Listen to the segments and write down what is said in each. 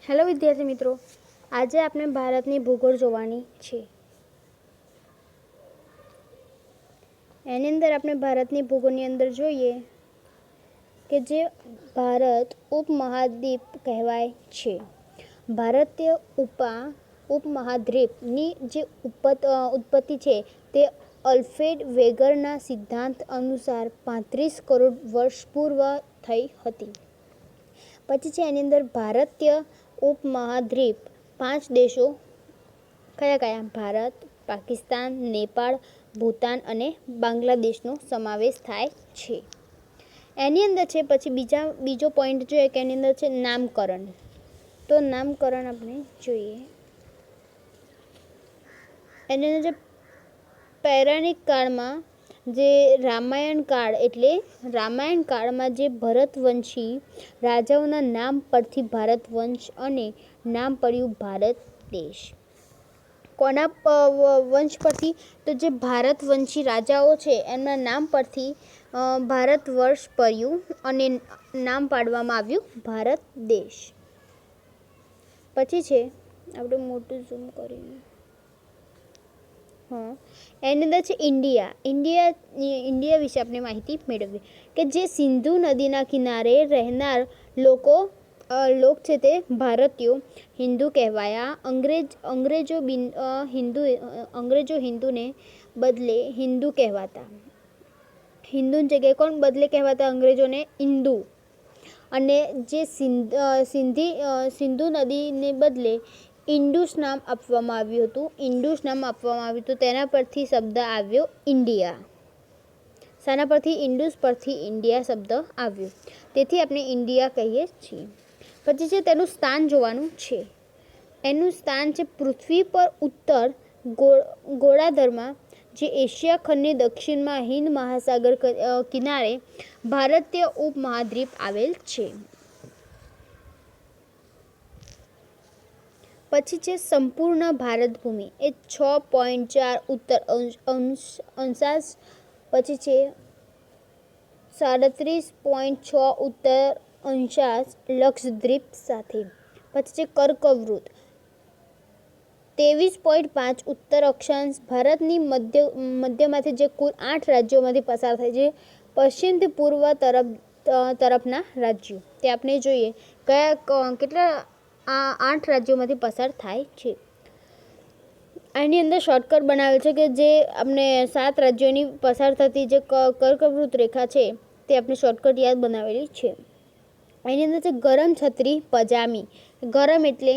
Hello વિદ્યાર્થી મિત્રો, આજે આપણે ભારતની ભૂગોળ જોવાની છે. એની અંદર આપણે ભારતની ભૂગોળની અંદર જોઈએ કે જે ભારત ઉપમહાદ્વીપ કહેવાય છે. ભારતીય ઉપમહાદ્વીપની જે ઉત્પત્તિ છે તે અલ્ફ્રેડ વેગરના સિદ્ધાંત અનુસાર 35 કરોડ વર્ષ પૂર્વ થઈ હતી. પછી છે એની અંદર ભારતીય ઉપમહાદ્વીપ 5 દેશો કયા? ભારત, પાકિસ્તાન, નેપાળ, ભૂતાન અને બાંગ્લાદેશનો સમાવેશ થાય છે. એની અંદર છે પછી બીજો પોઈન્ટ જોઈએ કે એની અંદર છે નામકરણ. તો નામકરણ આપણે જોઈએ. એની અંદર જે પૌરાણિક કાળમાં જે રામાયણ કાળમાં જે ભરતવંશી રાજાઓના નામ પરથી ભારત વંશ અને નામ પડ્યું ભારત દેશ. કોના વંશ પરથી? તો જે ભારતવંશી રાજાઓ છે એમના નામ પરથી ભારત વર્ષ પડ્યું અને નામ પાડવામાં આવ્યું ભારત દેશ. પછી છે આપણે મોટું ઝૂમ કરીને એની અંદર છે ઇન્ડિયા વિશે આપણે માહિતી મેળવીએ કે જે સિંધુ નદીના કિનારે રહેનાર લોકો છે તે ભારતીયો હિન્દુ કહેવાયા. અંગ્રેજો હિન્દુને બદલે હિન્દુ કહેવાતા. હિન્દુની જગ્યાએ કોણ બદલે કહેવાતા? અંગ્રેજોને હિન્દુ. અને જે સિંધુ નદીને બદલે ઇન્ડુસ નામ આપવામાં આવ્યું હતું. તેના પરથી શબ્દ આવ્યો ઇન્ડિયા. શાના પરથી? ઇન્ડુસ પરથી ઇન્ડિયા શબ્દ આવ્યો. તેથી આપણે ઇન્ડિયા કહીએ છીએ. પછી છે તેનું સ્થાન જોવાનું છે. એનું સ્થાન છે પૃથ્વી પર ઉત્તર ગોળાર્ધમાં જે એશિયા ખંડની દક્ષિણમાં હિંદ મહાસાગર કિનારે ભારતીય ઉપમહાદ્વીપ આવેલ છે. પછી છે સંપૂર્ણ ભારત ભૂમિ એ 6.4 ઉત્તર અંશાંશ, પછી છે 37.6 ઉત્તર અંશાંશ લક્ષદ્વીપ સાથે. પછી છે કર્કવૃત્ત 23.5 ઉત્તર અક્ષાંશ ભારતની મધ્યમાંથી જે કુલ 8 રાજ્યોમાંથી પસાર થાય છે. પશ્ચિમથી પૂર્વ તરફના રાજ્યો તે આપણે જોઈએ કેટલા 8 રાજ્યોમાંથી પસાર થાય છે. આની અંદર શોર્ટકટ બનાવેલ છે કે જે આપણે 7 રાજ્યોની પસાર થતી જે કર્કવૃત્ત રેખા છે તે આપણે શોર્ટકટ યાદ બનાવેલી છે. એની અંદર છે ગરમ છત્રી પજામી. ગરમ એટલે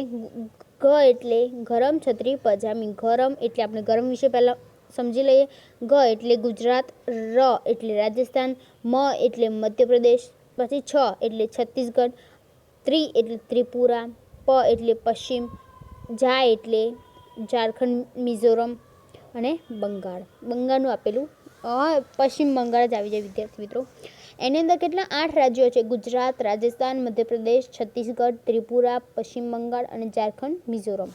ગરમ છત્રી પજામી. ગરમ એટલે આપણે ગરમ વિશે પહેલાં સમજી લઈએ. ગ એટલે ગુજરાત, ર એટલે રાજસ્થાન, મ એટલે મધ્યપ્રદેશ, પછી છ એટલે છત્તીસગઢ, ત્રિ એટલે ત્રિપુરા, પ એટલે પશ્ચિમ, જા એટલે ઝારખંડ, મિઝોરમ અને બંગાળનું આપેલું પશ્ચિમ બંગાળ જ આવી જાય વિદ્યાર્થી મિત્રો. એની અંદર કેટલા 8 રાજ્યો છે? ગુજરાત, રાજસ્થાન, મધ્યપ્રદેશ, છત્તીસગઢ, ત્રિપુરા, પશ્ચિમ બંગાળ અને ઝારખંડ, મિઝોરમ.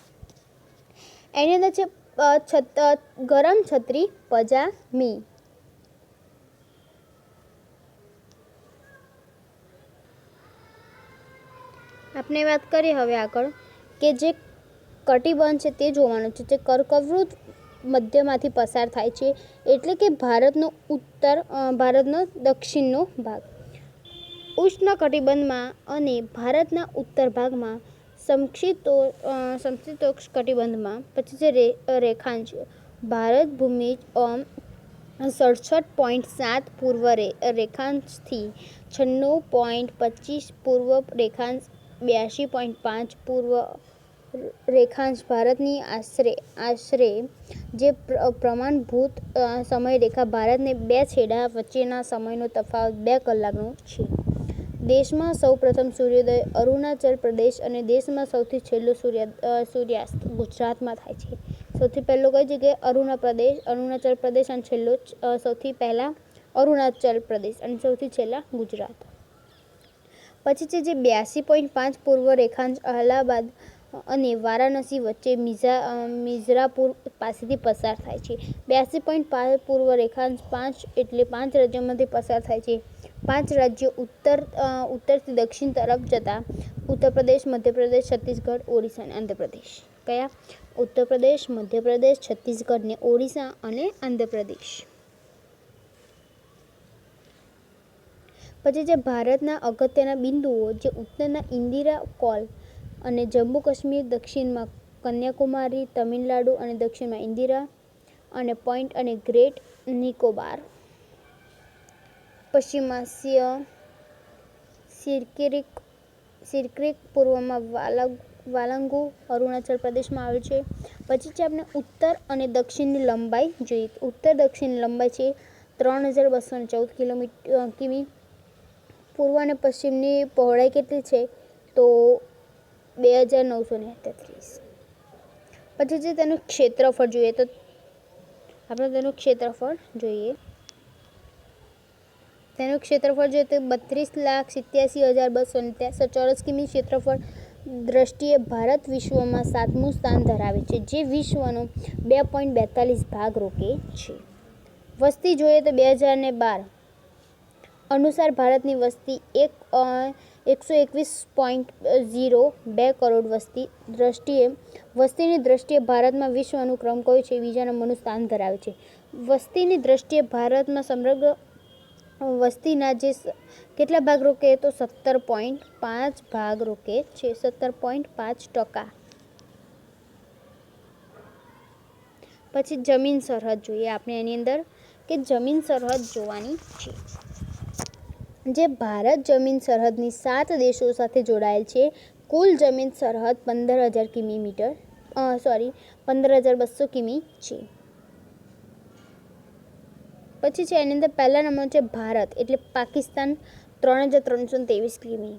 એની અંદર છે ગરમ છત્રી પજામી. આપણે વાત કરીએ હવે આગળ કે જે કટિબંધ છે તે જોવાનું છે. જે કર્કવૃત્ત મધ્યમાંથી પસાર થાય છે એટલે કે ભારતનો દક્ષિણનો ભાગ ઉષ્ણકટિબંધમાં અને ભારતના ઉત્તર ભાગમાં સમશીતોષ્ણ કટિબંધમાં. પછી છે રેખાંશ ભારત ભૂમિ 67.7 પૂર્વ રેખાંશથી 96.25 પૂર્વ રેખાંશ, 82.5 પૂર્વ રેખાંશ. ભારતની આશરે જે પ્રમાણભૂત સમયરેખા ભારતને 2 છેડા વચ્ચેના સમયનો તફાવત 2 કલાકનો છે. દેશમાં સૌપ્રથમ સૂર્યોદય અરુણાચલ પ્રદેશ અને દેશમાં સૌથી છેલ્લો સૂર્યાસ્ત ગુજરાતમાં થાય છે. સૌથી પહેલો કઈ જગ્યાએ? અરુણાચલ પ્રદેશ અને છેલ્લો સૌથી પહેલા અરુણાચલ પ્રદેશ અને સૌથી છેલ્લા ગુજરાત. પછી છે જે 82.5 પૂર્વ રેખાંશ અલ્હાબાદ અને વારાણસી વચ્ચે મિઝાપુર પાસેથી પસાર થાય છે. 82.5 પૂર્વ રેખાંશ 5 એટલે 5 રાજ્યોમાંથી પસાર થાય છે. 5 રાજ્યો ઉત્તરથી દક્ષિણ તરફ જતા ઉત્તર પ્રદેશ, મધ્યપ્રદેશ, છત્તીસગઢ, ઓડિશા અને આંધ્રપ્રદેશ. કયા? ઉત્તર પ્રદેશ, મધ્યપ્રદેશ, છત્તીસગઢ ને ઓડિશા અને આંધ્રપ્રદેશ. પછી જે ભારતના અગત્યના બિંદુઓ, જે ઉત્તરના ઇન્દિરા કોલ અને જમ્મુ કાશ્મીર, દક્ષિણમાં કન્યાકુમારી, તમિલનાડુ અને દક્ષિણમાં ઇન્દિરા અને પોઈન્ટ અને ગ્રેટ નિકોબાર, પશ્ચિમમાં સિરક્રીક, પૂર્વમાં વાલંગુ, અરુણાચલ પ્રદેશમાં આવેલ છે. પછી છે આપણે ઉત્તર અને દક્ષિણની લંબાઈ જોઈએ. ઉત્તર દક્ષિણની લંબાઈ છે 3214 કિમી. પૂર્વ અને પશ્ચિમની પહોળાઈ કેટલી છે? તો 2933. પછી જે તેનું ક્ષેત્રફળ જોઈએ તો આપણે તેનું ક્ષેત્રફળ જોઈએ તો 32,87,263 ચોરસ કિમી ક્ષેત્રફળ દ્રષ્ટિએ ભારત વિશ્વમાં 7મું સ્થાન ધરાવે છે, જે વિશ્વનો 2.42 ભાગ રોકે છે. વસ્તી જોઈએ તો 2012 અનુસાર ભારતની વસ્તી 121.02 કરોડ. વસ્તીની દ્રષ્ટિએ ભારતમાં વિશ્વનું ક્રમ કયો છે? બીજા નંબરનું સ્થાન ધરાવે છે. વસ્તીની દ્રષ્ટિએ ભારતમાં સમગ્ર વસ્તીના જે કેટલા ભાગ રોકે તો 17.5 ભાગ રોકે છે, 17.5%. પછી જમીન સરહદ જોઈએ આપણે એની અંદર કે જમીન સરહદ જોવાની છે. જે ભારત જમીન સરહદની 7 દેશો સાથે જોડાયેલ છે. કુલ જમીન સરહદ 15,200 કિમી છે. પછી છે એની અંદર પહેલા નંબર છે ભારત એટલે પાકિસ્તાન 3,323 કિમી.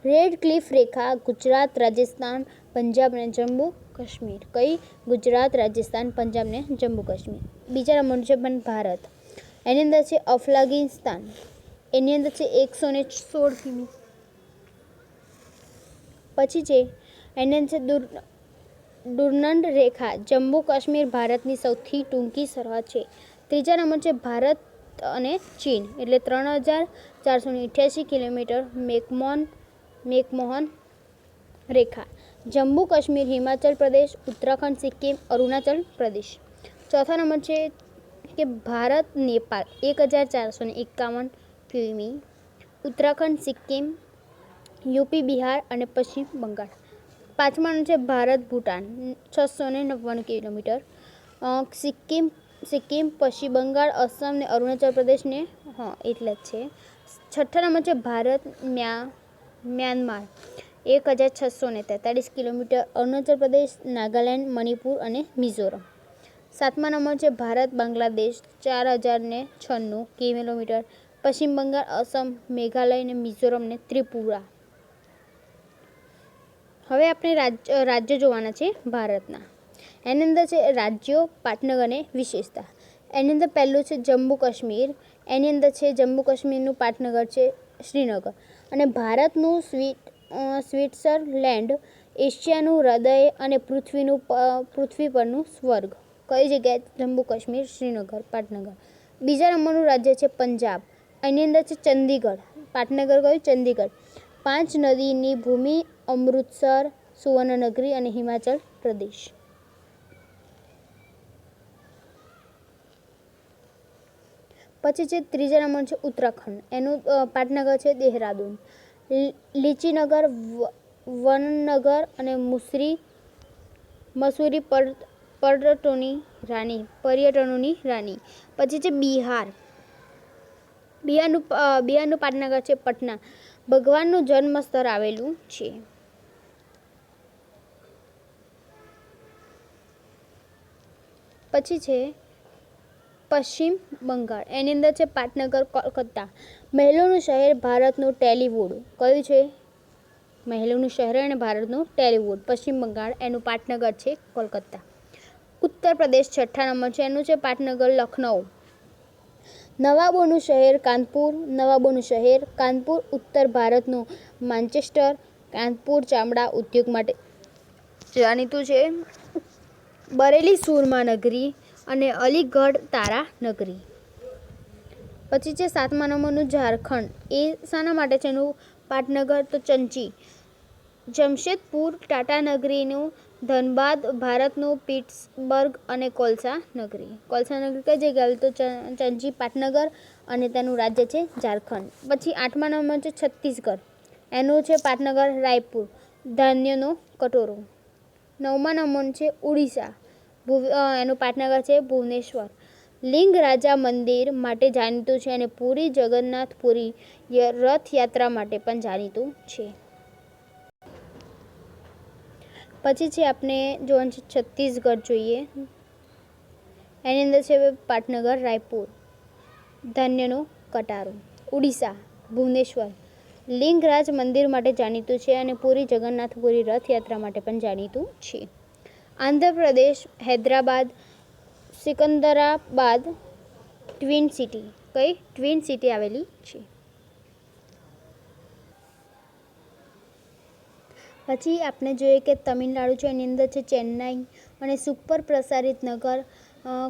રેડ ક્લિફ રેખા ગુજરાત, રાજસ્થાન, પંજાબ અને જમ્મુ કાશ્મીર. કઈ? ગુજરાત, રાજસ્થાન, પંજાબ ને જમ્મુ કાશ્મીર. બીજા નંબરનું છે પણ ભારત. એની અંદર છે અફઘાનિસ્તાન, એની અંદર છે 116 કિમી. પછી છે એની અંદર છે ડુરન્ડ રેખા, જમ્મુ કાશ્મીર ભારતની સૌથી ટૂંકી સરહદ છે. ત્રીજા નંબર છે ભારત અને ચીન એટલે 3,488 કિલોમીટર મેકમોહન રેખા, જમ્મુ કાશ્મીર, હિમાચલ પ્રદેશ, ઉત્તરાખંડ, સિક્કિમ, અરુણાચલ પ્રદેશ. ચોથા નંબર છે કે ભારત નેપાળ 1,451 કિમી, ઉત્તરાખંડ, સિક્કિમ, યુપી, બિહાર અને પશ્ચિમ બંગાળ. પાંચમા નંબર છે ભારત ભૂટાન 699 કિલોમીટર, સિક્કિમ, પશ્ચિમ બંગાળ, અસમ ને અરુણાચલ પ્રદેશ ને એટલે જ છે. છઠ્ઠા નંબર છે ભારત મ્યાનમાર 1,643 કિલોમીટર, અરુણાચલ પ્રદેશ, નાગાલેન્ડ, મણિપુર અને મિઝોરમ. સાતમા નંબર છે ભારત બાંગ્લાદેશ 4,096 કિલોમીટર, પશ્ચિમ બંગાળ, અસમ, મેઘાલય અને મિઝોરમ ને ત્રિપુરા. હવે આપણે રાજ્યો જોવાના છે ભારતના. એની અંદર છે રાજ્યો, પાટનગર અને વિશેષતા. એની અંદર પહેલું છે જમ્મુ કાશ્મીર. એની અંદર છે જમ્મુ કાશ્મીરનું પાટનગર છે શ્રીનગર. અને ભારતનું સ્વિટ્ઝરલેન્ડ, એશિયાનું હૃદય અને પૃથ્વી પરનું સ્વર્ગ. કઈ જગ્યાએ? જમ્મુ કાશ્મીર, શ્રીનગર, પાટનગર. બીજા નંબરનું રાજ્ય છે પંજાબ. એની અંદર છે ચંદીગઢ. પાટનગર કયું? ચંદીગઢ. 5 નદીની ભૂમિ, અમૃતસર, સુવર્ણનગરી અને હિમાચલ પ્રદેશ. પછી છે ત્રીજા નંબર છે ઉત્તરાખંડ. એનું પાટનગર છે દેહરાદૂન. લીચીનગર, વનનગર અને મસૂરી પર્યટનોની રાણી. પછી છે બિહાર. બિહારનું પાટનગર છે પટના. ભગવાનનું જન્મ સ્થળ આવેલું છે. પછી છે પશ્ચિમ બંગાળ. એની અંદર છે પાટનગર કોલકાતા. મહેલોનું શહેર, ભારતનું ટેલીવુડ. કયું છે? મહેલોનું શહેર અને ભારતનું ટેલીવુડ. પશ્ચિમ બંગાળ. એનું પાટનગર છે કોલકાતા. ઉત્તર પ્રદેશ છઠ્ઠા નંબર છે. એનું છે પાટનગર લખનઉ. નવાબોનું શહેર કાનપુર. ઉત્તર ભારતનું માન્ચેસ્ટર. કાનપુર ચામડા ઉદ્યોગ માટે જાણીતું છે. બરેલી સુરમા નગરી અને અલીગઢ તારા નગરી. પછી છે 7મા નંબરનું ઝારખંડ. એ શાના માટે છે એનું પાટનગર? તો ચંચી. જમશેદપુર ટાટાનગરીનું, ધનબાદ ભારતનું, પિટ્સબર્ગ અને કોલસા નગરી. કોલસા નગરી કઈ જગ્યાએ? તો ચંચી પાટનગર અને તેનું રાજ્ય છે ઝારખંડ. પછી 8મા નંબર છે છત્તીસગઢ. એનું છે પાટનગર રાયપુર, ધાન્યનો કટોરો. 9મા નંબર છે ઉડીસા. એનું પાટનગર છે ભુવનેશ્વર. લિંગ રાજા મંદિર માટે જાણીતું છે અને પુરી જગન્નાથપુરી રથયાત્રા માટે પણ જાણીતું છે. પછી છે આપણે જોવાનું છે છત્તીસગઢ જોઈએ. એની અંદર છે પાટનગર રાયપુર, ધાન્યનો કટારો. ઉડીસા ભુવનેશ્વર લિંગરાજ મંદિર માટે જાણીતું છે અને પુરી જગન્નાથપુરી રથયાત્રા માટે પણ જાણીતું છે. Andhra Pradesh Hyderabad, Secunderabad twin city. કઈ? ટ્વિન સિટી આવેલી છે. પછી આપણે જોઈએ કે તમિલનાડુ છે એની અંદર છે ચેન્નાઈ અને સુપર પ્રસારિત નગર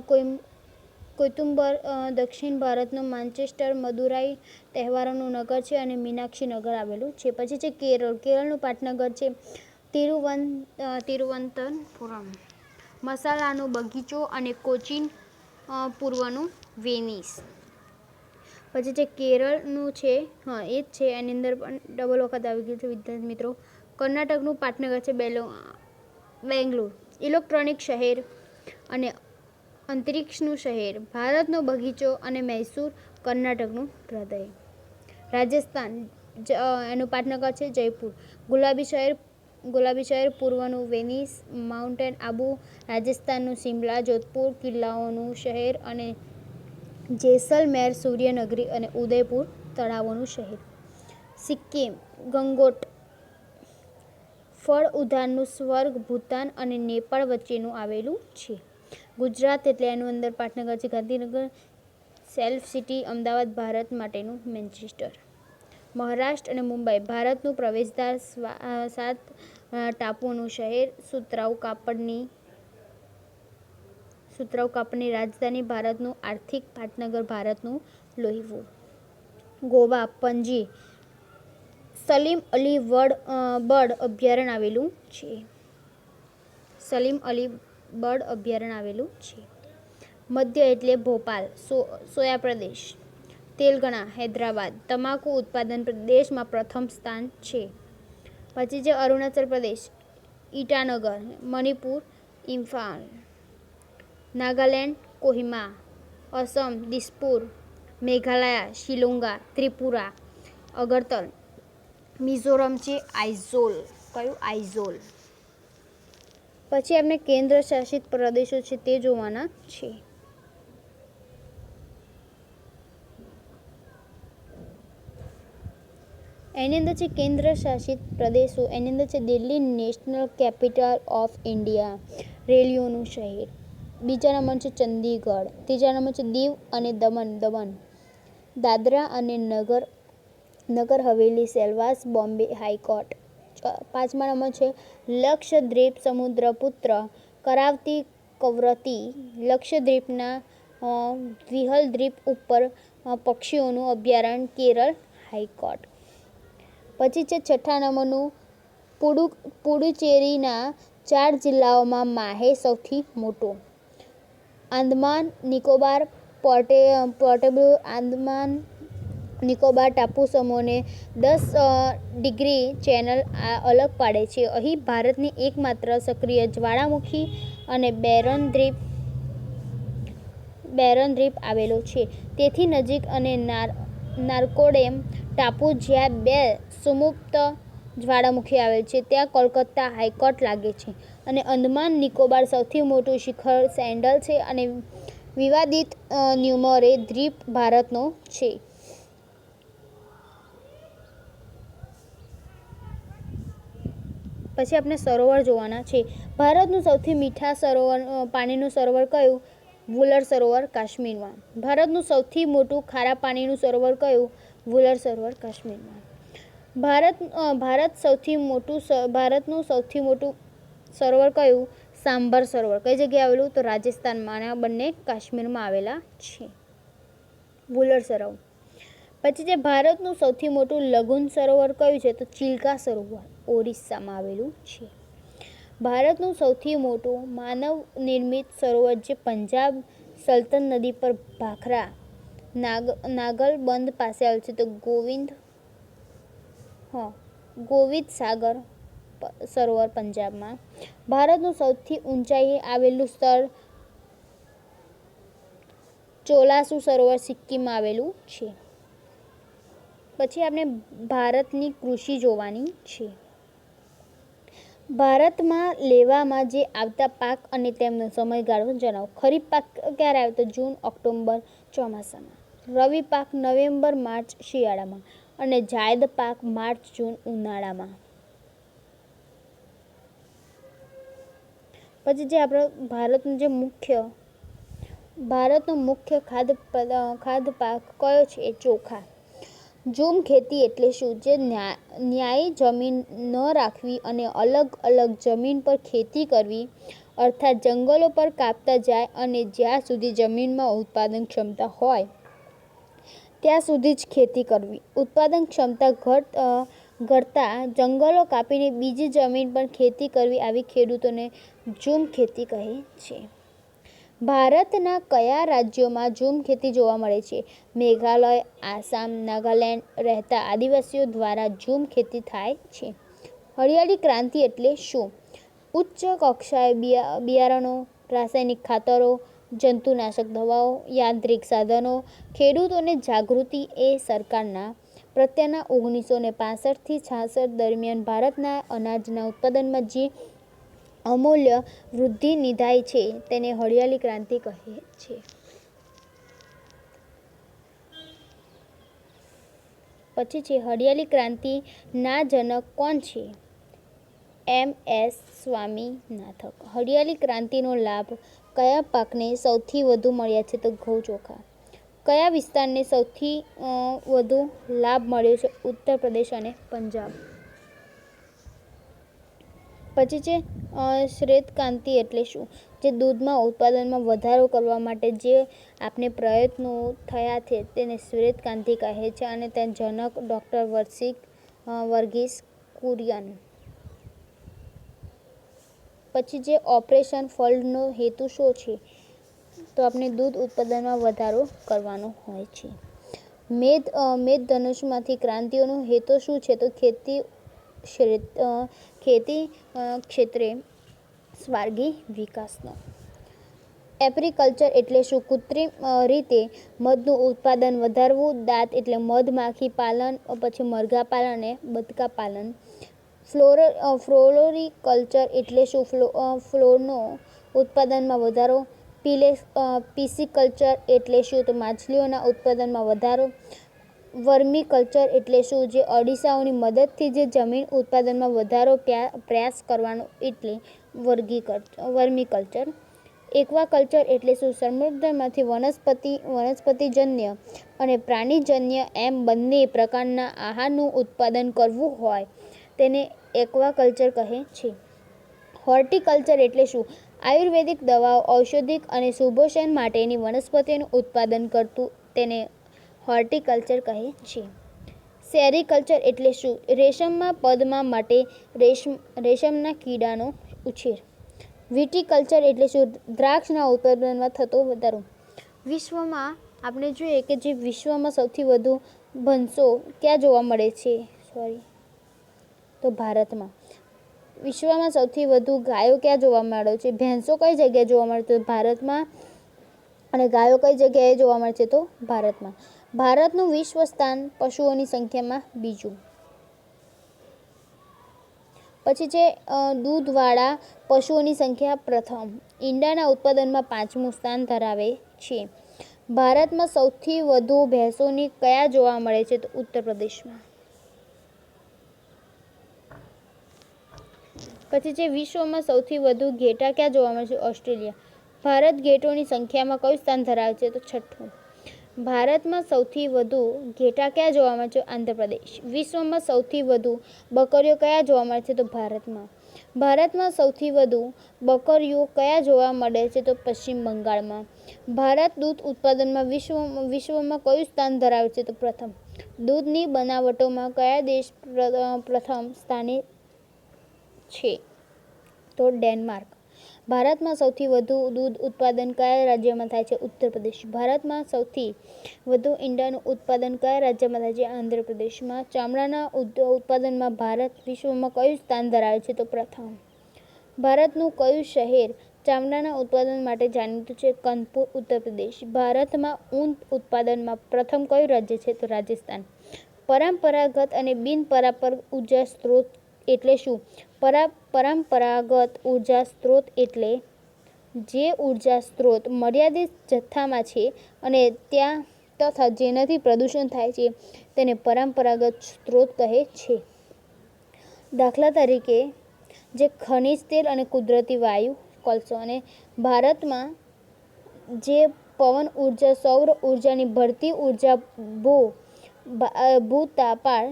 કોઈમ્બતુર. દક્ષિણ ભારતનું માન્ચેસ્ટર મદુરાઈ તહેવારોનું નગર છે અને મીનાક્ષી નગર આવેલું છે. પછી છે કેરળ. કેરળનું પાટનગર છે તિરુવનંતપુરમ. મસાલાનો બગીચો અને કોચીન પૂર્વનું વેનિસ. પછી છે કેરળનું છે એ જ છે એની અંદર પણ ડબલ વખત આવી ગયું છે વિદ્યાર્થી મિત્રો. કર્ણાટકનું પાટનગર છે બેંગ્લોર. ઇલેક્ટ્રોનિક શહેર અને અંતરિક્ષનું શહેર, ભારતનો બગીચો અને મૈસૂર કર્ણાટકનું હૃદય. રાજસ્થાન એનું પાટનગર છે જયપુર. ગુલાબી શહેર પૂર્વનું વેનિસ, માઉન્ટેન આબુ. રાજસ્થાનનું શિમલા. જોધપુર કિલ્લાઓનું શહેર અને જેસલમેર સૂર્યનગરી અને ઉદયપુર તળાવોનું શહેર. સિક્કિમ ગંગોટ ફળ ઉદ્યાનનું સ્વર્ગ, ભૂતાન અને નેપાળ વચ્ચેનું આવેલું છે. ગુજરાત એટલે એનું અંદર પાટનગર છે ગાંધીનગર. સેલ્ફ સિટી અમદાવાદ ભારત માટેનું મેન્ચેસ્ટર. મહારાષ્ટ્ર અને મુંબઈ ભારતનું પ્રવેશદ્વાર, 7 ટાપુઓનું શહેર. સુતરાઉ કાપડની રાજધાની, ભારતનું આર્થિક પાટનગર, ભારતનું લોહીવું. ગોવા પણજી સલીમ અલી બર્ડ અભયારણ્ય આવેલું છે. સલીમ અલી બર્ડ અભયારણ્ય આવેલું છે. મધ્ય એટલે ભોપાલ. સોયા પ્રદેશ તેલંગાણા, હૈદરાબાદ તમાકુ ઉત્પાદન દેશમાં પ્રથમ સ્થાન છે. પછી છે અરુણાચલ પ્રદેશ ઈટાનગર. મણિપુર ઇમ્ફાલ. નાગાલેન્ડ કોહિમા. અસમ દિસપુર. મેઘાલય શિલોંગા. ત્રિપુરા અગરતલ. મિઝોરમ છે આઇઝોલ. કયું? આઇઝોલ. પછી આપણે કેન્દ્ર શાસિત પ્રદેશો છે તે જોવાના છે. એની અંદર છે કેન્દ્ર શાસિત પ્રદેશો. એની અંદર છે Delhi national capital of India, રેલીઓનું શહેર. બીજા નંબર છે ચંદીગઢ. ત્રીજા નંબર છે દીવ અને દમણ. દાદરા અને નગર હવેલી, સેલવાસ, બોમ્બે હાઈકોર્ટ. 5મા નંબર છે લક્ષદ્વીપ, સમુદ્રપુત્ર, કરાવતી કવરત્તી. લક્ષદ્વીપના વિહલ દ્વીપ ઉપર પક્ષીઓનું અભયારણ્ય, કેરળ હાઈકોર્ટ. પછી છે 6ઠા નંબરનું પુડુચેરીના 4 જિલ્લાઓમાં માહે સૌથી મોટો. આંદામાન નિકોબાર પોર્ટેબલ આંદામાન નિકોબાર ટાપુ સમૂહને 10 ડિગ્રી ચેનલ અલગ પાડે છે. અહીં ભારતની એકમાત્ર સક્રિય જ્વાળામુખી અને બેરન દ્વીપ આવેલો છે. તેથી નજીક અને નારકોડેમ ટાપુ જ્યાં 2 સુષુપ્ત જ્વાળામુખી આવેલ છે ત્યાં કોલકાતા હાઈકોર્ટ લાગે છે. અને અંદમાન નિકોબાર સૌથી મોટું શિખર સેન્ડલ છે અને વિવાદિત ન્યુમરે દ્વીપ ભારતનો છે. પછી આપણે સરોવર જોવાના છે. ભારતનું સૌથી મીઠા પાણીનું સરોવર કયું? વુલર સરોવર કાશ્મીરમાં. ભારતનું સૌથી મોટું ખારા પાણીનું સરોવર કયું? વુલર સરોવર કાશ્મીરમાં. ભારતનું સૌથી મોટું સરોવર કયું? સાંભર સરોવર. કઈ જગ્યાએ આવેલું? તો રાજસ્થાનમાં. અને આ બંને કાશ્મીરમાં આવેલા છે. વુલર સરોવર. પછી જે ભારતનું સૌથી મોટું લઘુન સરોવર કયું છે? તો ચિલ્કા સરોવર ઓરિસ્સામાં આવેલું છે. ભારતનું સૌથી મોટું માનવ નિર્મિત સરોવર જે પંજાબ સલ્તન નદી પર ભાખરા નાગલબંધ પાસે આવેલ છે તો ગોવિંદ સાગર સરોવર પંજાબમાં. ભારતનું સૌથી ઊંચાઈએ આવેલું સ્થળ ચોલાસુ સરોવર સિક્કિમમાં આવેલું છે. પછી આપણે ભારતની કૃષિ જોવાની છે. ભારતમાં લેવામાં જે આવતા પાક અને તેમનો સમયગાળો જણાવો. ખરીફ પાક ક્યારે આવે? તો જૂન ઓક્ટોબર ચોમાસામાં. રવિ પાક નવેમ્બર માર્ચ શિયાળામાં અને જાયદ પાક માર્ચ જૂન ઉનાળામાં. પછી જે આપણો ભારતનો મુખ્ય ખાદ્ય પાક કયો છે? એ ચોખા. ઝૂમ ખેતી એટલે શું? જે ન્યાયી જમીન ન રાખવી અને અલગ અલગ જમીન પર ખેતી કરવી, અર્થાત જંગલો પર કાપતા જાય અને જ્યાં સુધી જમીનમાં ઉત્પાદન ક્ષમતા હોય ત્યાં સુધી જ ખેતી કરવી. ઉત્પાદન ક્ષમતા ઘટતા જંગલો કાપીને બીજી જમીન પર ખેતી કરવી, આવી ખેડૂતોને ઝૂમ ખેતી કહે છે. ભારતના કયા રાજ્યોમાં ઝૂમ ખેતી જોવા મળે છે? મેઘાલય, આસામ, નાગાલેન્ડ રહેતા આદિવાસીઓ દ્વારા ઝૂમ ખેતી થાય છે. હરિયાળી ક્રાંતિ એટલે શું? ઉચ્ચ કક્ષાએ બિયારણો, રાસાયણિક ખાતરો, જંતુનાશક દવાઓ, યાંત્રિક સાધનો. ખેડૂતોને જાગૃતિ એ સરકારના પ્રયત્નના 1965 થી 66 દરમિયાન ભારતના અનાજના ઉત્પાદનમાં જે અમૂલ્ય વૃદ્ધિ નિંદાઈ છે તેને હરિયાળી ક્રાંતિ કહે છે. પછી છે હરિયાળી ક્રાંતિના જનક કોણ છે? એમ.એસ. સ્વામીનાથન. હરિયાળી ક્રાંતિનો લાભ કયા પાકને સૌથી વધુ મળ્યા છે? તો ઘઉં, ચોખા. કયા વિસ્તારને સૌથી વધુ લાભ મળ્યો છે? ઉત્તર પ્રદેશ અને પંજાબ. પછી છે શ્વેત ક્રાંતિ એટલે શું? જે દૂધમાં ઉત્પાદનમાં વધારો કરવા માટે જે આપણે પ્રયત્નો થયા છે તેને શ્વેત ક્રાંતિ કહે છે અને તેના જનક ડૉક્ટર વર્ગીસ કુરિયન. પછી જે ઓપરેશન ફ્લડનો હેતુ શું છે? તો આપણે દૂધ ઉત્પાદનમાં વધારો કરવાનો હોય છે. મેઘધનુષમાંથી ક્રાંતિઓનો હેતુ શું છે? તો ખેતી ક્ષેત્રે સ્વાર્ગી વિકાસનો. એપિકલ્ચર એટલે શું? કૃત્રિમ રીતે મધનું ઉત્પાદન વધારવું. દાંત એટલે મધમાખી પાલન, પછી મરઘા પાલન અને બતકા પાલન. ફ્લોરિકલ્ચર એટલે શું? ફ્લોરનો ઉત્પાદનમાં વધારો. પિસિકલ્ચર એટલે શું? તો માછલીઓના ઉત્પાદનમાં વધારો. વર્મીકલ્ચર એટલે શું? જે અળસીયાઓની મદદથી જે જમીન ઉત્પાદનમાં વધારો પ્રયાસ કરવાનો એટલે વર્મીકલ્ચર. એક્વાકલ્ચર એટલે શું? સમુદ્રમાંથી વનસ્પતિજન્ય અને પ્રાણીજન્ય એમ બંને પ્રકારના આહારનું ઉત્પાદન કરવું હોય તેને એક્વાકલ્ચર કહે છે. હોર્ટિકલ્ચર એટલે શું? આયુર્વેદિક દવાઓ, ઔષધિક અને સુભોષણ માટેની વનસ્પતિઓનું ઉત્પાદન કરતું તેને હોર્ટિકલ્ચર કહે છે. સેરીકલ્ચર એટલે શું? રેશમના પદમાં માટે રેશમના કીડાનો ઉછેર. વિટીકલ્ચર એટલે શું? દ્રાક્ષના ઉત્પાદનમાં થતો વધારો. વિશ્વમાં આપણે જોઈએ કે જે વિશ્વમાં સૌથી વધુ ભેંસો ક્યાં જોવા મળે છે? તો ભારતમાં. વિશ્વમાં સૌથી વધુ ગાયો ક્યાં જોવા મળે છે? ભેંસો કઈ જગ્યાએ જોવા મળે? તો ભારતમાં. અને ગાયો કઈ જગ્યાએ જોવા મળે છે? તો ભારતમાં. ભારતનું વિશ્વ સ્થાન પશુઓની સંખ્યામાં બીજું. પછી છે દૂધવાળા પશુઓની સંખ્યા પ્રથમ. ઈંડાના ઉત્પાદનમાં 5મું સ્થાન ધરાવે છે. ભારતમાં સૌથી વધુ ભેંસોની કયા જોવા મળે છે? તો ઉત્તર પ્રદેશમાં. પછી છે વિશ્વમાં સૌથી વધુ ઘેટાં ક્યાં જોવા મળે છે? ઓસ્ટ્રેલિયા. ભારત ઘેટોની સંખ્યામાં કયું સ્થાન ધરાવે છે? તો 6થું. ભારતમાં સૌથી વધુ ઘેટાં ક્યાં જોવા મળે છે? આંધ્રપ્રદેશ. વિશ્વમાં સૌથી વધુ બકરીઓ ક્યાં જોવા મળે છે? તો ભારતમાં. ભારતમાં સૌથી વધુ બકરીઓ કયા જોવા મળે છે? તો પશ્ચિમ બંગાળમાં. ભારત દૂધ ઉત્પાદનમાં વિશ્વમાં કયું સ્થાન ધરાવે છે? તો પ્રથમ. દૂધની બનાવટોમાં કયા દેશ પ્રથમ સ્થાને છે? તો ડેનમાર્ક. ભારતમાં સૌથી વધુ દૂધ ઉત્પાદન કયા રાજ્યમાં થાય છે? ઉત્તર પ્રદેશ. ભારતમાં સૌથી વધુ ઈંડાનું ઉત્પાદન કયા રાજ્યમાં થાય છે? આંધ્રપ્રદેશમાં. ચામડાના ઉત્પાદનમાં ભારત વિશ્વમાં કયું સ્થાન ધરાવે છે? તો પ્રથમ. ભારતનું કયું શહેર ચામડાના ઉત્પાદન માટે જાણીતું છે? કાનપુર, ઉત્તર પ્રદેશ. ભારતમાં ઊન ઉત્પાદનમાં પ્રથમ કયું રાજ્ય છે? તો રાજસ્થાન. પરંપરાગત અને બિનપરંપરાગત ઉર્જા સ્ત્રોત એટલે શું? પરંપરાગત ઉર્જા સ્ત્રોત એટલે જે ઉર્જા સ્ત્રોત મર્યાદિત જથ્થામાં છે અને ત્યાં તથા જેનાથી પ્રદૂષણ થાય છે તેને પરંપરાગત સ્ત્રોત કહે છે. દાખલા તરીકે જે ખનિજ તેલ અને કુદરતી વાયુ કોલસો. અને ભારતમાં જે પવન ઉર્જા, સૌર ઉર્જાની ભરતી ઉર્જા, ભૂતાપાળ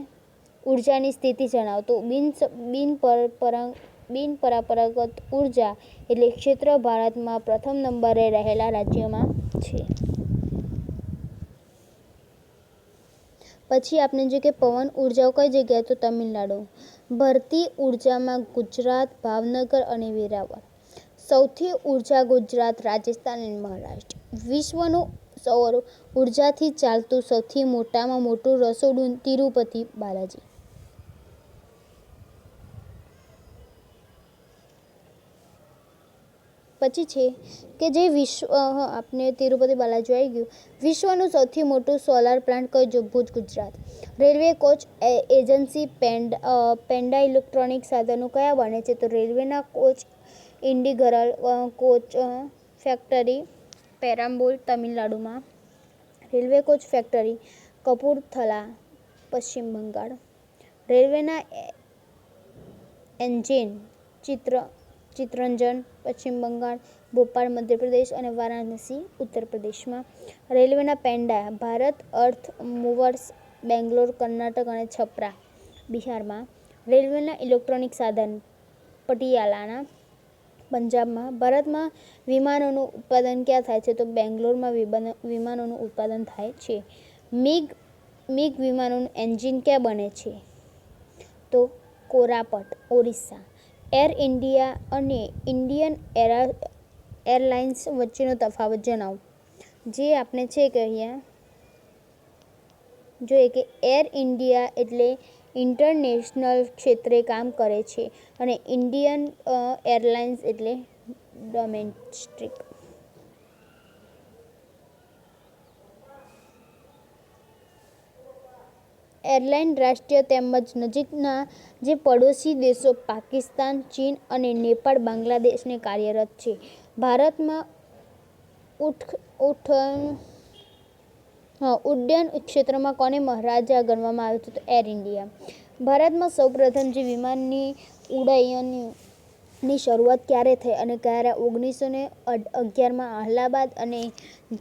ઉર્જાની સ્થિતિ જણાવતું બિનપરંપરાગત ઉર્જા એટલે ક્ષેત્ર ભારતમાં પ્રથમ નંબરે રહેલા રાજ્યમાં છે. પછી આપણે જોઈએ કે પવન ઉર્જાઓ કઈ જગ્યાએ? તો તમિલનાડુ. ભરતી ઉર્જામાં ગુજરાત, ભાવનગર અને વેરાવળ. સૌથી ઉર્જા ગુજરાત, રાજસ્થાન અને મહારાષ્ટ્ર. વિશ્વનું સૌર ઉર્જાથી ચાલતું સૌથી મોટામાં મોટું રસોડું તિરુપતિ બાલાજી. પછી છે કે જે આપણે તિરુપતિ બાલાજી આવી ગયું. વિશ્વનું સૌથી મોટું સોલાર પ્લાન્ટ કયો? જો Bhuj, Gujarat. Railway coach agency પેન્ડા ઇલેક્ટ્રોનિક સાધનો કયા બને છે? તો રેલવેના coach integral coach factory Perambur, તમિલનાડુમાં. રેલવે કોચ ફેક્ટરી કપૂરથલા, પશ્ચિમ બંગાળ. રેલવેના એન્જિન ચિત્તરંજન, પશ્ચિમ બંગાળ. ભોપાલ, મધ્યપ્રદેશ અને વારાણસી, ઉત્તર પ્રદેશમાં. રેલવેના પેન્ડા ભારત અર્થ મૂવર્સ, બેંગ્લોર, કર્ણાટક અને છપરા, બિહારમાં. રેલવેના ઇલેક્ટ્રોનિક સાધન પટિયાલાના, પંજાબમાં. ભારતમાં વિમાનોનું ઉત્પાદન ક્યાં થાય છે? તો બેંગ્લોરમાં વિમાનોનું ઉત્પાદન થાય છે. મિગ વિમાનોનું એન્જિન ક્યાં બને છે? તો કોરાપટ, ઓરિસ્સા. એર ઇન્ડિયા અને ઇન્ડિયન એરલાઇન્સ વચ્ચેનો તફાવત જણાવો. જે આપણે છે કે અહીંયા જોઈએ કે એર ઇન્ડિયા એટલે ઇન્ટરનેશનલ ક્ષેત્રે કામ કરે છે અને ઇન્ડિયન એરલાઇન્સ એટલે ડોમેસ્ટિક. એરલાઇન રાષ્ટ્રીય તેમજ નજીકના જે પડોશી દેશો પાકિસ્તાન, ચીન અને નેપાળ, બાંગ્લાદેશને કાર્યરત છે. ભારતમાં ઉડ્ડયન ક્ષેત્રમાં કોને મહારાજા ગણવામાં આવે છે? તો એર ઇન્ડિયા. ભારતમાં સૌપ્રથમ જે વિમાનની ઉડ્ડયનની શરૂઆત ક્યારે થઈ અને ક્યારે? 1911માં અલ્હાબાદ અને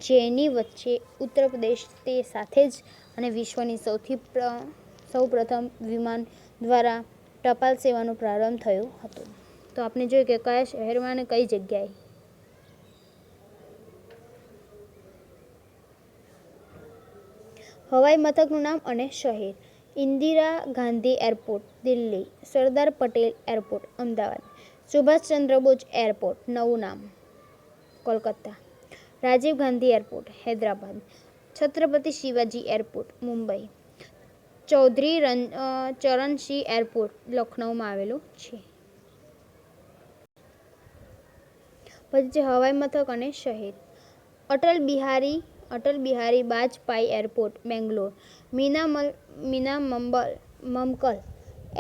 જેની વચ્ચે, ઉત્તર પ્રદેશ. તે સાથે જ અને વિશ્વની સૌપ્રથમ વિમાન દ્વારા ટપાલ સેવાનો પ્રારંભ થયો હતો. તો આપણે જોઈએ કે કયા શહેરમાં અને કઈ જગ્યાએ. હવાઈ મથકનું નામ અને શહેર. Indira Gandhi airport, Delhi. Sardar Patel airport, Ahmedabad. Subhashchandra Bose airport, નવું નામ, Kolkata. Rajiv Gandhi airport, Hyderabad. Chhatrapati Shivaji airport, Mumbai. Chaudhary Charansingh airport, લખનૌમાં આવેલું છે. પછી છે હવાઈ મથક અને શહેર. અટલ બિહારી વાજપાઈ એરપોર્ટ, બેંગ્લોર. મમકલ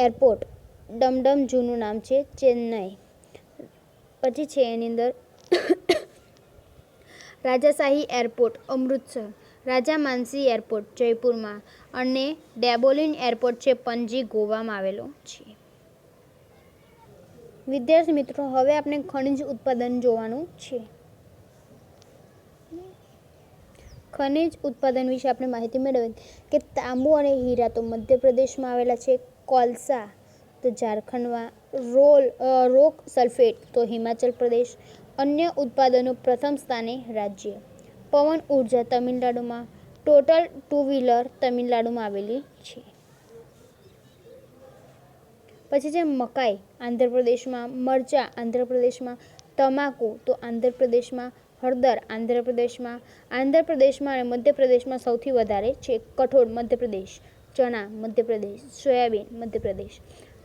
એરપોર્ટ, ડમડમ જૂનું નામ છે, ચેન્નઈ. પછી છે એની અંદર રાજાશાહી એરપોર્ટ, અમૃતસર. રાજા માનસી એરપોર્ટ, જયપુરમાં. અને ડેબોલિન એરપોર્ટ છે, પણજી, ગોવામાં આવેલો છે. વિદ્યાર્થી મિત્રો, હવે આપણે ખનિજ ઉત્પાદન જોવાનું છે. ખનિજ ઉત્પાદન વિશે આપણે માહિતી મેળવી કે તાંબુ અને હીરા તો મધ્યપ્રદેશમાં આવેલા છે. કોલસા તો ઝારખંડમાં રોક સલ્ફેટ તો હિમાચલ પ્રદેશ. અન્ય ઉત્પાદનો પ્રથમ સ્થાને રાજ્ય. પવન ઉર્જા તમિલનાડુમાં. ટોટલ ટુ વ્હીલર તમિલનાડુમાં આવેલી છે. પછી છે મકાઈ આંધ્રપ્રદેશમાં. મરચાં આંધ્રપ્રદેશમાં. તમાકુ તો આંધ્રપ્રદેશમાં. હળદર આંધ્રપ્રદેશમાં અને મધ્યપ્રદેશમાં સૌથી વધારે છે. કઠોળ મધ્યપ્રદેશ. ચણા મધ્યપ્રદેશ. સોયાબીન મધ્યપ્રદેશ.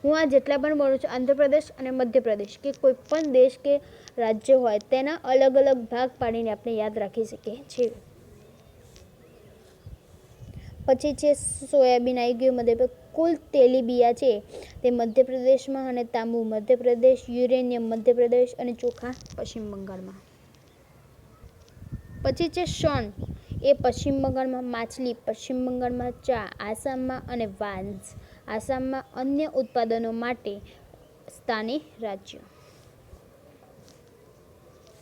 હું આ જેટલા પણ બોલું છું આંધ્રપ્રદેશ અને મધ્યપ્રદેશ કે કોઈ પણ દેશ કે રાજ્ય હોય તેના અલગ અલગ ભાગ પાડીને આપણે યાદ રાખી શકીએ છીએ. પછી છે સોયાબીન આવી ગયું મધ્યપ્રદેશ. કુલ તેલીબિયા છે તે મધ્યપ્રદેશમાં અને તાંબુ મધ્યપ્રદેશ. યુરેનિયમ મધ્યપ્રદેશ અને ચોખા પશ્ચિમ બંગાળમાં. પછી છે શણ એ પશ્ચિમ બંગાળમાં. માછલી પશ્ચિમ બંગાળમાં. ચા આસામમાં અને વાંસ આસામમાં. અન્ય ઉત્પાદનો માટે સ્થાને રાજ્ય.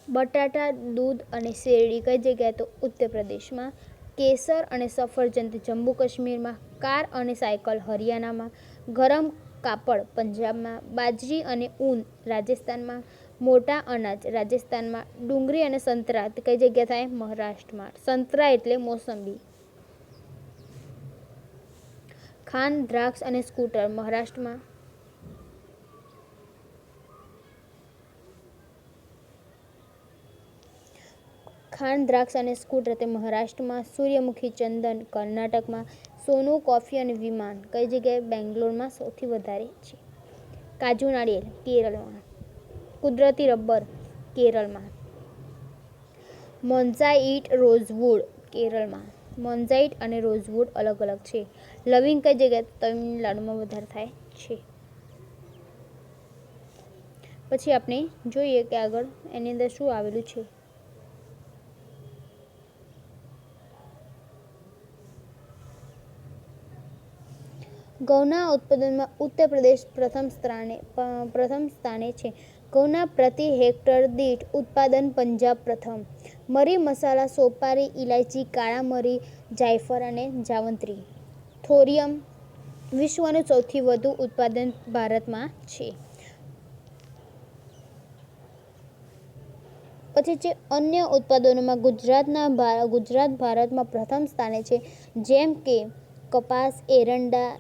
બટાટા દૂધ અને શેરડી કઈ જગ્યાએ તો ઉત્તર પ્રદેશમાં. કેસર અને સફરજન જમ્મુ કાશ્મીરમાં. કાર અને સાયકલ હરિયાણામાં. ગરમ કાપડ પંજાબમાં. બાજરી અને ઊન રાજસ્થાનમાં. મોટા અનાજ રાજસ્થાનમાં. ડુંગળી અને સંતરા કઈ જગ્યા થાય મહારાષ્ટ્રમાં. સંતરા એટલે મોસંબી. ખાંડ દ્રાક્ષ અને સ્કૂટર મહારાષ્ટ્રમાં. ખાંડ દ્રાક્ષ અને સ્કૂટર તે મહારાષ્ટ્રમાં. સૂર્યમુખી ચંદન કર્ણાટકમાં. સોનું કોફી અને વિમાન કઈ જગ્યાએ બેંગ્લોરમાં સૌથી વધારે છે. કાજુ નાળિયેર કેરળમાં. કુદરતી રબર કેરળમાં. મોન્ઝાઇટ રોઝવુડ કેરળમાં. મોન્ઝાઇટ અને રોઝવુડ અલગ અલગ છે. લવિંગ કઈ જગ્યાએ તમિલનાડુમાં વધારે થાય છે. પછી આપણે જોઈએ કે આગળ એની અંદર શું આવેલું છે. ઘઉંના ઉત્પાદનમાં ઉત્તર પ્રદેશ પ્રથમ સ્થાને છે. ઘઉંના પ્રતિ હેક્ટર દીઠ ઉત્પાદન પંજાબ પ્રથમ. મરી મસાલા સોપારી ઇલાયચી કાળા મરી જાયફળ અને જાવંત્રી. થોરિયમ વિશ્વનું સૌથી વધુ ઉત્પાદન ભારતમાં છે. પછી છે અન્ય ઉત્પાદનોમાં ગુજરાત ભારતમાં પ્રથમ સ્થાને છે. જેમ કે કપાસ એરંડા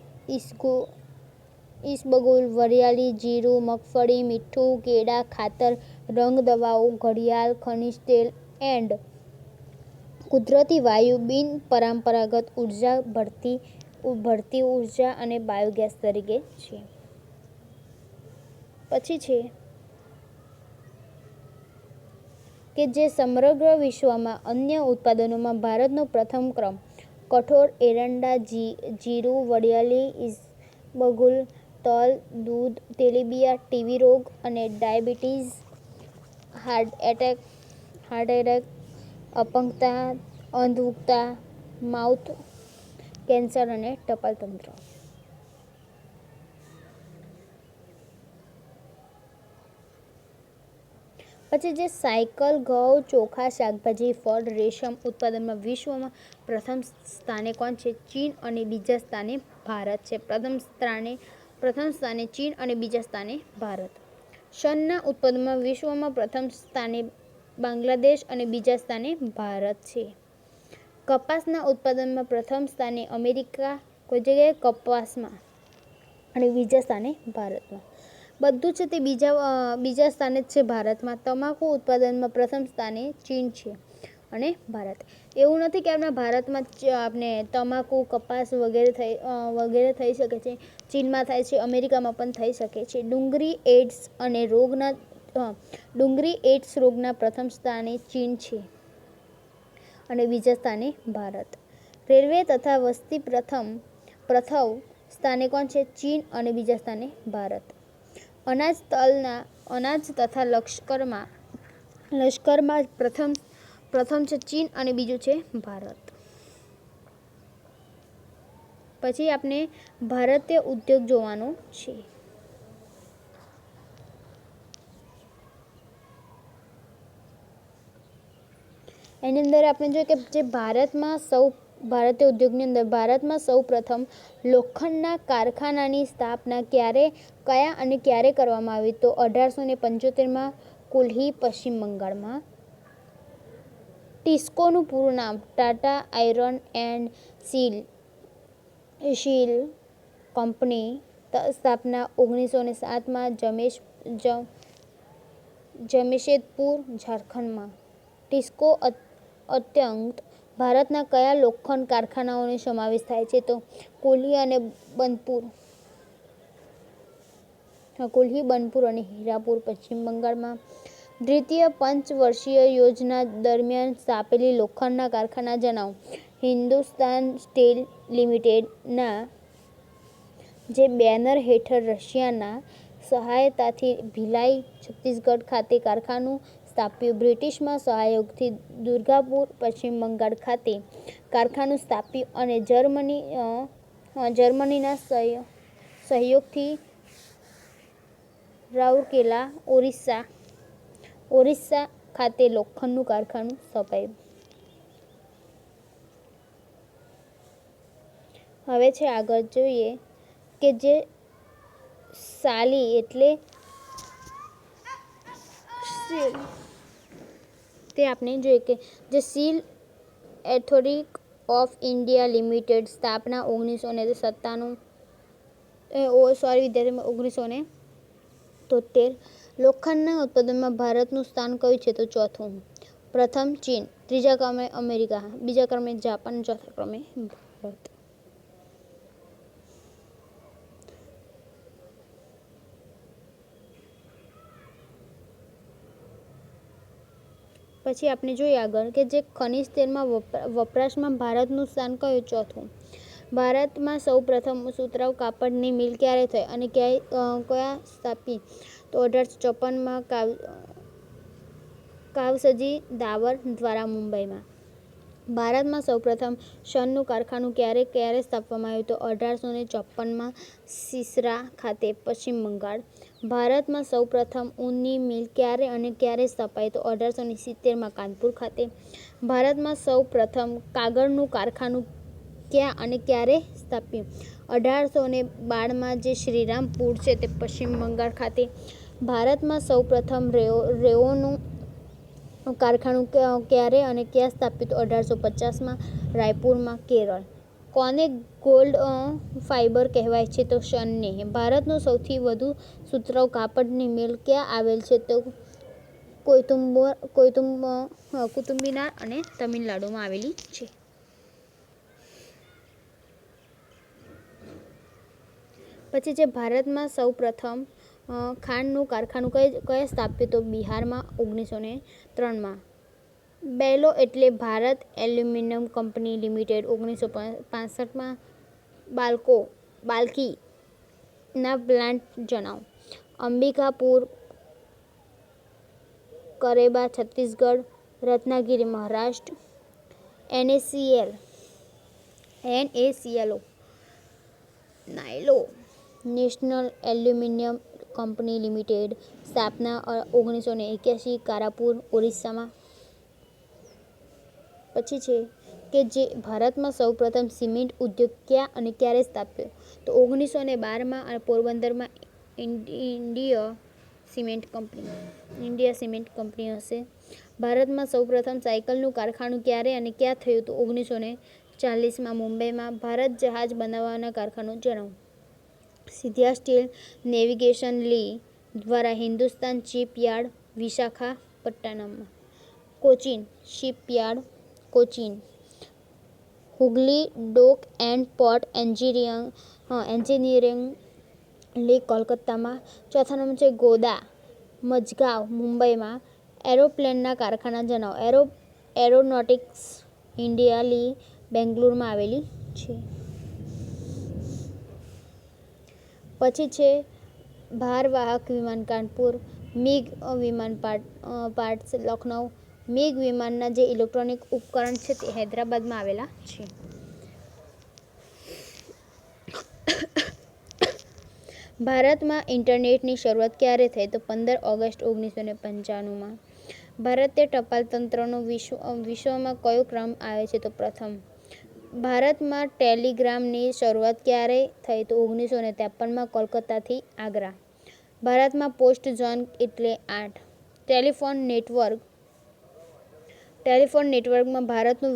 ઈસબગુલ વરિયાળી જીરું મગફળી મીઠું કેળા ખાતર રંગ દવાઓ ઘડિયાળ ખનિજ તેલ એન્ડ કુદરતી વાયુ બિન પરંપરાગત ઉર્જા ભળતી ઉર્જા અને બાયોગેસ તરીકે છે. પછી છે કે જે સમગ્ર વિશ્વમાં અન્ય ઉત્પાદનોમાં ભારતનો પ્રથમ ક્રમ. કઠોળ એરંડા જીરું વરિયાળી ઈસબગુલ તલ દૂધ તેલીબિયાં ટીબી રોગ અને ડાયાબિટીસ હાર્ટ એટેક અપંગતા અંધત્વતા માઉથ કેન્સર અને ટપાલ તંત્ર. પછી જે સાયકલ ઘઉં ચોખા શાકભાજી ફળ રેશમ ઉત્પાદનમાં વિશ્વમાં પ્રથમ સ્થાને કોણ છે. ચીન અને બીજા સ્થાને ભારત છે. પ્રથમ સ્થાને ચીન અને બીજા સ્થાને ભારત. શણના ઉત્પાદનમાં વિશ્વમાં પ્રથમ સ્થાને બાંગ્લાદેશ અને બીજા સ્થાને ભારત છે. કપાસના ઉત્પાદનમાં પ્રથમ સ્થાને અમેરિકા કોઈ જગ્યાએ કપાસમાં અને બીજા સ્થાને ભારતમાં. બધું છે તે બીજા સ્થાને જ છે ભારતમાં. તમાકુ ઉત્પાદનમાં પ્રથમ સ્થાને ચીન છે અને ભારત. એવું નથી કે આપણા ભારતમાં આપણે તમાકુ કપાસ વગેરે થઈ શકે છે. ચીનમાં થાય છે અમેરિકામાં પણ થઈ શકે છે. ડુંગળી એડ્સ રોગના પ્રથમ સ્થાને ચીન છે અને બીજા સ્થાને ભારત. રેલવે તથા વસ્તી પ્રથમ સ્થાને કોણ છે. ચીન અને બીજા સ્થાને ભારત. અનાજ તથા લશ્કરમાં પ્રથમ છે ચીન અને બીજું છે ભારત. પછી આપણે ભારતીય ઉદ્યોગ જોવાનો છે. એની અંદર આપણે જોઈએ કે જે ભારતમાં ભારતીય ઉદ્યોગની અંદર ભારતમાં સૌ પ્રથમ લોખંડના કારખાનાની સ્થાપના કયા અને ક્યારે કરવામાં આવી? તો 1875માં કુલ્હી, પશ્ચિમ બંગાળમાં. ટિસ્કોનું પૂરું નામ Tata iron and steel company. સ્થાપના 1907માં જમશેદપુર, ઝારખંડમાં. ટિસ્કો અત્યંત ભારતના કયા લોખંડ કારખાનાઓનો સમાવેશ થાય છે? તો કુલ્હી, બનપુર અને હીરાપુર, પશ્ચિમ બંગાળમાં. દ્વિતીય પંચવર્ષીય યોજના દરમિયાન સ્થાપેલી લોખંડના કારખાના જણાવો. હિન્દુસ્તાન સ્ટીલ લિમિટેડના જે બેનર હેઠળ રશિયાના સહાયતાથી ભિલાઈ, છત્તીસગઢ ખાતે કારખાનું સ્થાપ્યું. બ્રિટિશના સહયોગથી દુર્ગાપુર, પશ્ચિમ બંગાળ ખાતે કારખાનું સ્થાપ્યું અને જર્મનીના સહયોગથી રાઉરકેલા, ઓરિસ્સા ખાતે લોખંડનું કારખાનું સ્થપાયું. હવે છે આગળ જોઈએ કે જે સાલી એટલે સ્ટીલ, તે આપણે જોઈએ કે જે steel authority of India limited. સ્થાપના 1973. લોખંડના ઉત્પાદનમાં ભારતનું સ્થાન કયું છે? તો ચોથું. પ્રથમ ચીન, ત્રીજા ક્રમે અમેરિકા, બીજા ક્રમે જાપાન, ચોથા ક્રમે ભારત. પછી આપણે જોઈએ આગળ કે જે ખનિજ તેલમાં વપરાશમાં ભારતનું સ્થાન કયું? ચોથું. ભારતમાં સૌ પ્રથમ સુતરાઉ કાપડની મિલ ક્યારે થઈ અને કયા સ્થાપી? તો 1854માં કાવસજી દાવર દ્વારા મુંબઈમાં. ભારતમાં સૌ પ્રથમ શણનું કારખાનું ક્યારે સ્થાપવામાં આવ્યું? તો 1854માં સિસરા ખાતે, પશ્ચિમ બંગાળ. ભારતમાં સૌ પ્રથમ ઊનની મિલ ક્યારે અને ક્યારે સ્થપાઈ? તો 1870માં કાનપુર ખાતે. ભારતમાં સૌ પ્રથમ કાગળનું કારખાનું ક્યાં અને ક્યારે સ્થાપ્યું? 1812માં જે શ્રીરામપુર છે તે પશ્ચિમ બંગાળ ખાતે. ભારતમાં સૌ પ્રથમ રેવોનું કારખાનું ક્યારે અને ક્યાં સ્થાપ્યું? તો 1850માં રાયપુરમાં, કેરળ. કોને ગોલ્ડ ફાઇબર કહેવાય છે? તો શણને. ભારતનું સૌથી વધુ સુતરાઉ કાપડની મિલ ક્યાં આવેલ છે? તો કુતુબમિનાર અને તમિલનાડુમાં આવેલી છે. પછી જે ભારતમાં સૌ પ્રથમ ખાંડનું કારખાનું કયા સ્થાપ્યું? તો બિહારમાં 1903માં. બેલો એટલે ભારત એલ્યુમિનિયમ કંપની લિમિટેડ 1965માં. બાલ્કીના પ્લાન્ટ જણાવો. અંબિકાપુર, કરેબા, છત્તીસગઢ, રત્નાગિરી, મહારાષ્ટ્ર. NaCl નાયલો નેશનલ એલ્યુમિનિયમ કંપની લિમિટેડ. સ્થાપના 1981, કારાપુર, ઓરિસ્સામાં. પછી છે કે જે ભારતમાં સૌ પ્રથમ સિમેન્ટ ઉદ્યોગ ક્યાં અને ક્યારે સ્થાપ્યો? તો 1912માં અને પોરબંદરમાં. ઇન્ડિયા સિમેન્ટ કંપની હશે. ભારતમાં સૌ પ્રથમ સાયકલનું કારખાનું ક્યારે અને ક્યાં થયું? તો 1940માં મુંબઈમાં. ભારત જહાજ બનાવવાના કારખાનું જણાવો. સિંધિયા સ્ટીલ નેવિગેશન લી દ્વારા Hindustan shipyard, Visakhapatnam. Cochin shipyard, Cochin. Hooghly dock and port engineering લી, કોલકાતામાં. ચોથા નંબર છે ગોદા મઝગાંવ, મુંબઈમાં. એરોપ્લેનના કારખાના જણાવો. એરોનોટિક્સ ઇન્ડિયા લી, બેંગ્લુરુમાં આવેલી છે. પછી છે ભારવાહક વિમાન કાનપુર. મિગ વિમાન પાર્ટ્સ લખનઉ. મિગ વિમાનના જે ઇલેક્ટ્રોનિક ઉપકરણ છે તે હૈદરાબાદમાં આવેલા છે. ભારતમાં ઇન્ટરનેટની શરૂઆત ક્યારે થઈ? તો 15 ઓગસ્ટ 1995માં. ભારતીય ટપાલ તંત્રનો વિશ્વમાં કયો ક્રમ આવે છે? તો પ્રથમ. ભારતમાં ટેલિગ્રામની શરૂઆત ક્યારે થઈ? તો 1953માં કોલકાતાથી આગ્રા. ભારતમાં પોસ્ટ ઝોન એટલે 8. ટેલિફોન નેટવર્કમાં ભારતનું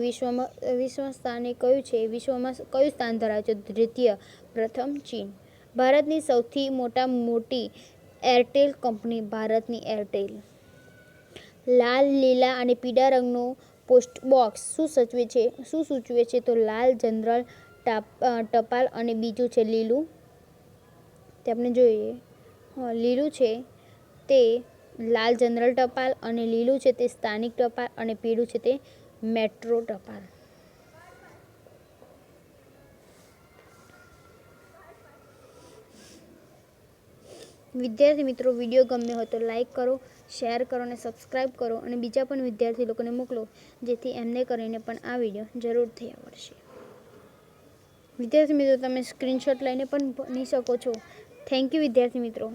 વિશ્વ સ્થાને કયું છે? વિશ્વમાં કયું સ્થાન ધરાવે છે? દ્વિતીય. પ્રથમ ચીન. ભારતની સૌથી મોટી એરટેલ કંપની? ભારતની એરટેલ. લાલ, લીલા અને પીળા રંગનું પોસ્ટબોક્સ શું સૂચવે છે? તો લાલ જનરલ ટપાલ અને બીજું છે લીલું. તે આપણે જોઈએ લીલું છે તે લાલ જનરલ ટપાલ અને લીલું છે તે સ્થાનિક ટપાલ અને પીળું છે તે મેટ્રો ટપાલ. વિદ્યાર્થી મિત્રો, વિડીયો ગમ્યો હોય તો લાઈક કરો, શેર કરો અને સબસ્ક્રાઈબ કરો અને બીજા પણ વિદ્યાર્થી લોકોને મોકલો, જેથી એમને કરીને પણ આ વિડીયો જરૂરથી આવડશે. વિદ્યાર્થી મિત્રો, તમે સ્ક્રીનશોટ લઈને પણ ભણી શકો છો. થેન્ક યુ વિદ્યાર્થી મિત્રો.